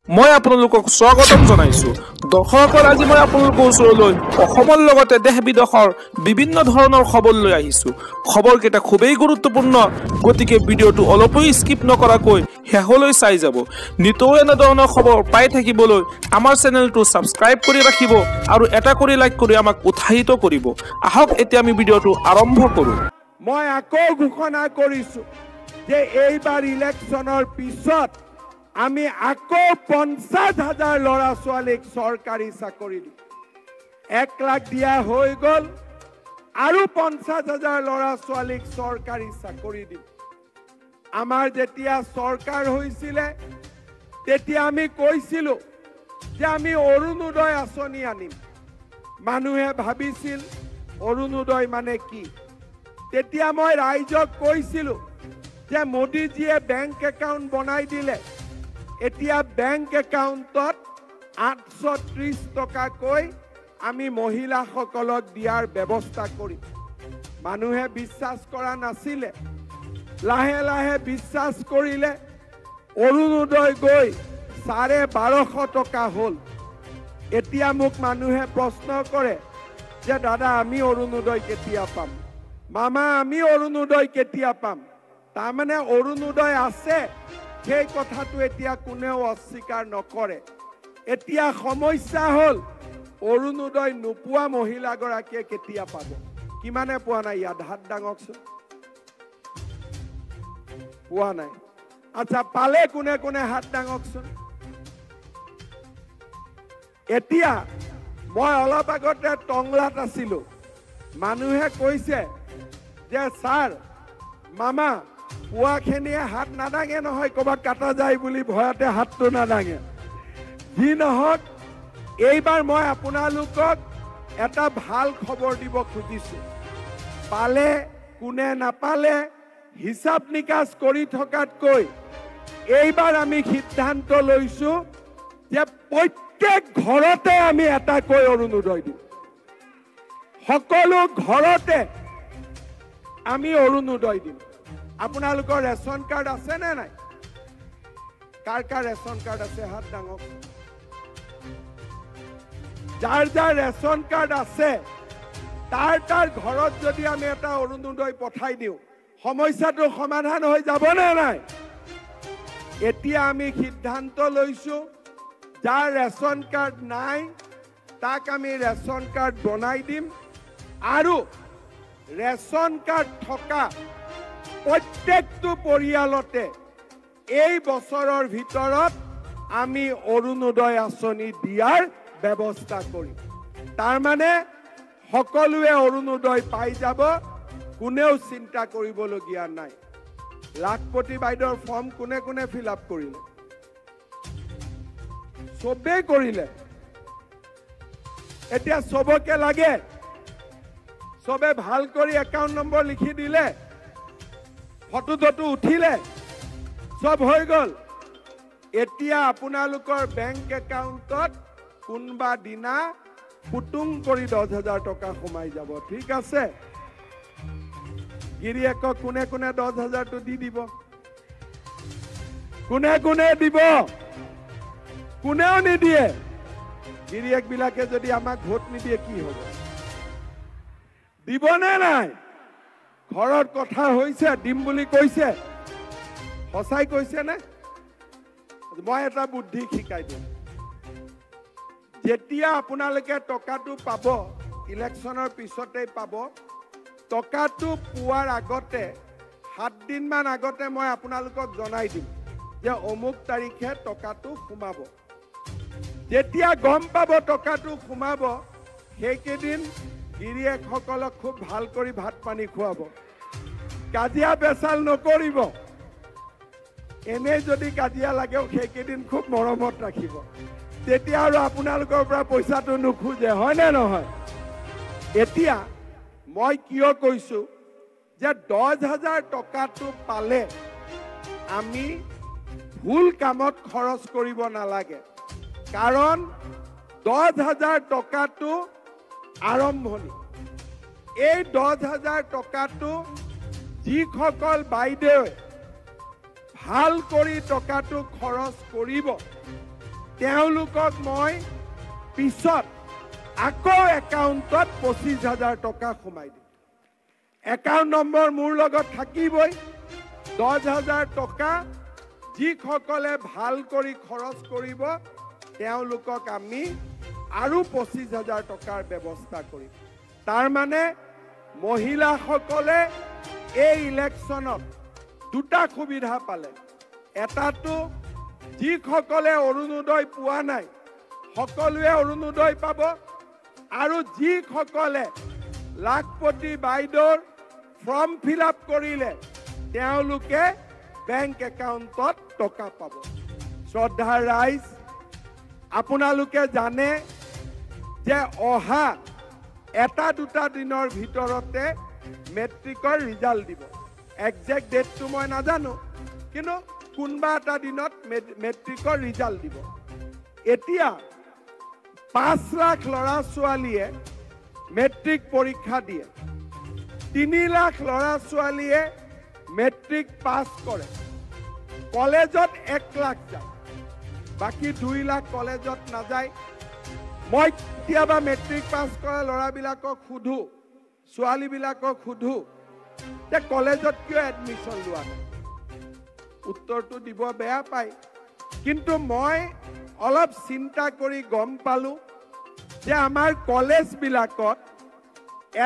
মই আপোনালোকক স্বাগতম জনাইছো দৰ্শকৰ আজি মই আপোনালোকৰ ওচৰলৈ অসমৰ লগতে দেশ বিদেশৰ বিভিন্ন ধৰণৰ খবৰ লৈ আহিছো খবৰকেইটা খুবেই গুৰুত্বপূৰ্ণ গতিকে ভিডিঅটো অলপই স্কিপ নকৰাকৈ শেষলৈ চাই যাব নিতৌ এনে ধৰণৰ খবৰ পাই থাকিবলৈ আমাৰ চেনেলটো সাবস্ক্ৰাইব কৰি ৰাখিব আৰু এটা কৰি লাইক কৰি আমাক উৎসাহিত কৰিব আহক এতিয়া আমি ভিডিঅটো আৰম্ভ কৰো মই আকৌ ঘোষণা কৰিছো যে এইবাৰ ইলেকশ্যনৰ পিছত আমি আকৌ 50,000 ল'ৰা ছোৱালীক চৰকাৰী চাকৰি দিম 1 লাখ দিয়া হৈ গ'ল আৰু 50,000 ল'ৰা ছোৱালীক চৰকাৰী চাকৰি দিম আমাৰ যেতিয়া চৰকাৰ হৈছিলে তেতিয়া আমি কৈছিলো যে আমি অৰুণোদয় আঁচনি আনিম মানুহে ভাবিছিল অৰুণোদয় মানে কি তেতিয়া মই ৰাইজক কৈছিলো যে মোদীজীয়ে বেংক একাউণ্ট বনাই দিলে এতিয়া বেংক একাউণ্টত 830 টকাকৈ আমি মহিলাসকলক দিয়াৰ ব্যৱস্থা কৰিম মানুহে বিশ্বাস কৰা নাছিলে লাহে লাহে বিশ্বাস কৰিলে অৰুণোদয় গৈ 1250 টকা হ'ল এতিয়া মোক মানুহে প্ৰশ্ন কৰে যে দাদা আমি অৰুণোদয় কেতিয়া পাম মামা আমি অৰুণোদয় কেতিয়া পাম তাৰমানে অৰুণোদয় আছে সেই কথাটো এতিয়া কোনেও অস্বীকাৰ নকৰে এতিয়া সমস্যা হ'ল অৰুণোদয় নোপোৱা মহিলাগৰাকীয়ে কেতিয়া পাব কিমানে পোৱা নাই ইয়াত হাত দাঙকচোন পোৱা নাই আচ্ছা পালে কোনে কোনে হাত দাঙকচোন এতিয়া মই অলপ আগতে টংলাত আছিলো মানুহে কৈছে যে ছাৰ মামা পুৱাখিনিয়ে হাত নাদাঙে নহয় ক'ৰবাত কাটা যায় বুলি ভয়তে হাতটো নাদাঙে যি নহওক এইবাৰ মই আপোনালোকক এটা ভাল খবৰ দিব খুজিছো পালে কোনে নাপালে হিচাপ নিকাচ কৰি থকাতকৈ এইবাৰ আমি সিদ্ধান্ত লৈছো যে প্ৰত্যেক ঘৰতে আমি এটাকৈ অৰুণোদয় দিম সকলো ঘৰতে আমি অৰুণোদয় দিম আপোনালোকৰ ৰেচন কাৰ্ড আছে নে নাই কাৰ কাৰ ৰেচন কাৰ্ড আছে হাত দাঙক যাৰ যাৰ ৰেচন কাৰ্ড আছে তাৰ ঘৰত যদি আমি এটা অৰুণোদয় পঠাই দিওঁ সমস্যাটো সমাধান হৈ যাব নে নাই এতিয়া আমি সিদ্ধান্ত লৈছো যাৰ ৰেচন কাৰ্ড নাই তাক আমি ৰেচন কাৰ্ড বনাই দিম আৰু ৰেচন কাৰ্ড থকা প্ৰত্যেকটো পৰিয়ালতে এই বছৰৰ ভিতৰত আমি অৰুণোদয় আঁচনি দিয়াৰ ব্যৱস্থা কৰিম তাৰমানে সকলোৱে অৰুণোদয় পাই যাব কোনেও চিন্তা কৰিবলগীয়া নাই লাখপতি বাইদেউৰ ফৰ্ম কোনে কোনে ফিল আপ কৰিলে চবেই কৰিলে এতিয়া চবকে লাগে চবে ভাল কৰি একাউণ্ট নম্বৰ লিখি দিলে ফটোটো উঠিলে সব হৈ গ'ল এতিয়া আপোনালোকৰ বেংক একাউণ্টত কোনবা দিনা পুটুং কৰি 10,000 টকা সোমাই যাব ঠিক আছে গিৰিয়েকক কোনে কোনে 10,000 টো দি দিব কোনে কোনে দিব কোনেও নিদিয়ে গিৰিয়েক বিলাকে যদি আমাক ভোট নিদিয়ে কি হ'ব দিবনে নাই ঘৰত কথা হৈছে দিম বুলি কৈছে সঁচাই কৈছে নে মই এটা বুদ্ধি শিকাই দিম যেতিয়া আপোনালোকে টকাটো পাব ইলেকশ্যনৰ পিছতেই পাব টকাটো পোৱাৰ আগতে 7 দিন মান আগতে মই আপোনালোকক জনাই দিম যে অমুক তাৰিখে টকাটো সোমাব যেতিয়া গম পাব টকাটো সোমাব সেইকেইদিন গিৰিয়েকসকলক খুব ভাল কৰি ভাত পানী খুৱাব কাজিয়া পেচাল নকৰিব এনে যদি কাজিয়া লাগেও সেইকেইদিন খুব মৰমত ৰাখিব তেতিয়া আৰু আপোনালোকৰ পৰা পইচাটো নোখোজে হয় নে নহয় এতিয়া মই কিয় কৈছো যে 10,000 টকাটো পালে আমি ভুল কামত খৰচ কৰিব নালাগে কাৰণ 10,000 টকাটো আৰম্ভণি এই 10,000 টকাটো যিসকল বাইদেৱে ভাল কৰি টকাটো খৰচ কৰিব তেওঁলোকক মই পিছত আকৌ একাউণ্টত 25,000 টকা সোমাই দিম। একাউণ্ট নম্বৰ মোৰ লগত থাকিবই। 10,000 টকা যিসকলে ভাল কৰি খৰচ কৰিব তেওঁলোকক আমি আৰু 25,000 টকাৰ ব্যৱস্থা কৰিম। তাৰ মানে মহিলাসকলে এই ইলেকশ্যনত দুটা সুবিধা পালে। এটাটো যিসকলে অৰুণোদয় পোৱা নাই সকলোৱে অৰুণোদয় পাব, আৰু যিসকলে লাখপতি বাইদেউৰ ফৰ্ম ফিল আপ কৰিলে তেওঁলোকে বেংক একাউণ্টত টকা পাব। শ্ৰদ্ধাৰ ৰাইজ, আপোনালোকে জানে যে অহা এটা দুটা দিনৰ ভিতৰতে মেট্ৰিকৰ ৰিজাল্ট দিব। একজেক্ট ডেটটো মই নাজানো, কিন্তু কোনোবা এটা দিনত মেট্ৰিকৰ ৰিজাল্ট দিব। এতিয়া 5 লাখ ল'ৰা ছোৱালীয়ে মেট্ৰিক পৰীক্ষা দিয়ে, 3 লাখ ল'ৰা ছোৱালীয়ে মেট্ৰিক পাছ কৰে, কলেজত 1 লাখ যায়, বাকী 2 লাখ কলেজত নাযায়। মই কেতিয়াবা মেট্ৰিক পাছ কৰা ল'ৰাবিলাকক সোধো, ছোৱালীবিলাকক সোধো যে কলেজত কিয় এডমিশ্যন লোৱা নাই? উত্তৰটো দিব বেয়া পায়, কিন্তু মই অলপ চিন্তা কৰি গম পালো যে আমাৰ কলেজবিলাকত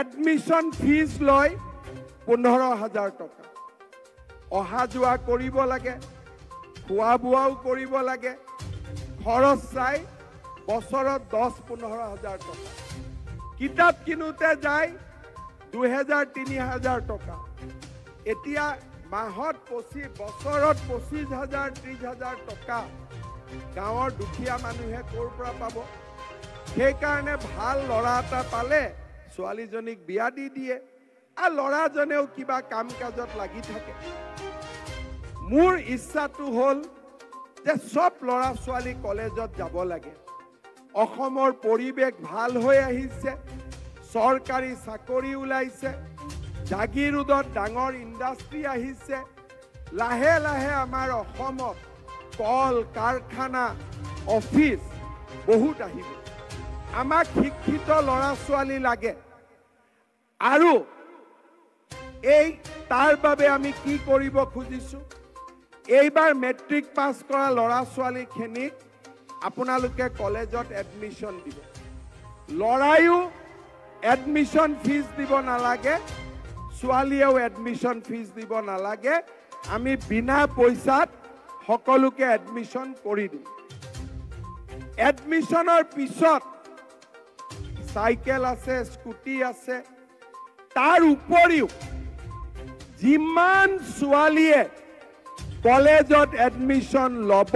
এডমিশ্যন ফিজ লয় 15,000 টকা। অহা যোৱা কৰিব লাগে, খোৱা বোৱাও কৰিব লাগে, খৰচ চাই বছৰত 10-15,000 টকা। কিতাপ কিনোতে যায় 2,000-3,000 টকা। এতিয়া মাহত বছৰত 25,000-30,000 টকা গাঁৱৰ দুখীয়া মানুহে ক'ৰ পৰা পাব? সেইকাৰণে ভাল ল'ৰা এটা পালে ছোৱালীজনীক বিয়া দি দিয়ে, আৰু ল'ৰাজনেও কিবা কাম কাজত লাগি থাকে। মোৰ ইচ্ছাটো হ'ল যে চব ল'ৰা ছোৱালী কলেজত যাব লাগে। অসমৰ পৰিৱেশ ভাল হৈ আহিছে, চৰকাৰী চাকৰি ওলাইছে, জাগিৰোডত ডাঙৰ ইণ্ডাষ্ট্ৰী আহিছে, লাহে লাহে আমাৰ অসমত কল কাৰখানা অফিচ বহুত আহিব। আমাক শিক্ষিত ল'ৰা ছোৱালী লাগে, আৰু তাৰ বাবে আমি কি কৰিব খুজিছো, এইবাৰ মেট্ৰিক পাছ কৰা ল'ৰা ছোৱালীখিনিক আপোনালোকে কলেজত এডমিশ্যন দিব। ল'ৰায়ো এডমিশ্যন ফিজ দিব নালাগে, ছোৱালীয়েও এডমিশ্যন ফিজ দিব নালাগে। আমি বিনা পইচাত সকলোকে এডমিশ্যন কৰি দিম। এডমিশ্যনৰ পিছত চাইকেল আছে, স্কুটি আছে, তাৰ উপৰিও যিমান ছোৱালীয়ে কলেজত এডমিশ্যন ল'ব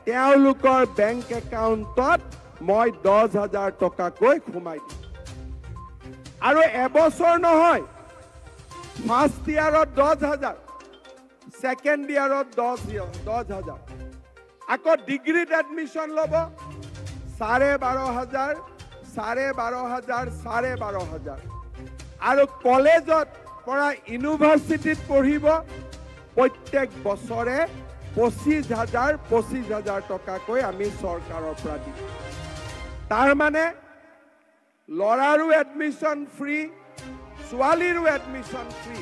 তেওঁলোকৰ বেংক একাউণ্টত মই 10,000 টকাকৈ সোমাই দিম। আৰু এবছৰ নহয়, ফাৰ্ষ্ট ইয়াৰত 10,000, ছেকেণ্ড ইয়াৰত 10,000, আকৌ ডিগ্ৰীত এডমিশ্যন ল'ব 12,500, 12,500, 12,500, আৰু কলেজত পৰা ইউনিভাৰ্চিটিত পঢ়িব প্ৰত্যেক বছৰে 25,000 টকাকৈ আমি চৰকাৰৰ পৰা দিম। তাৰ মানে ল'ৰাৰো এডমিশ্যন ফ্ৰী, ছোৱালীৰো এডমিশ্যন ফ্ৰী।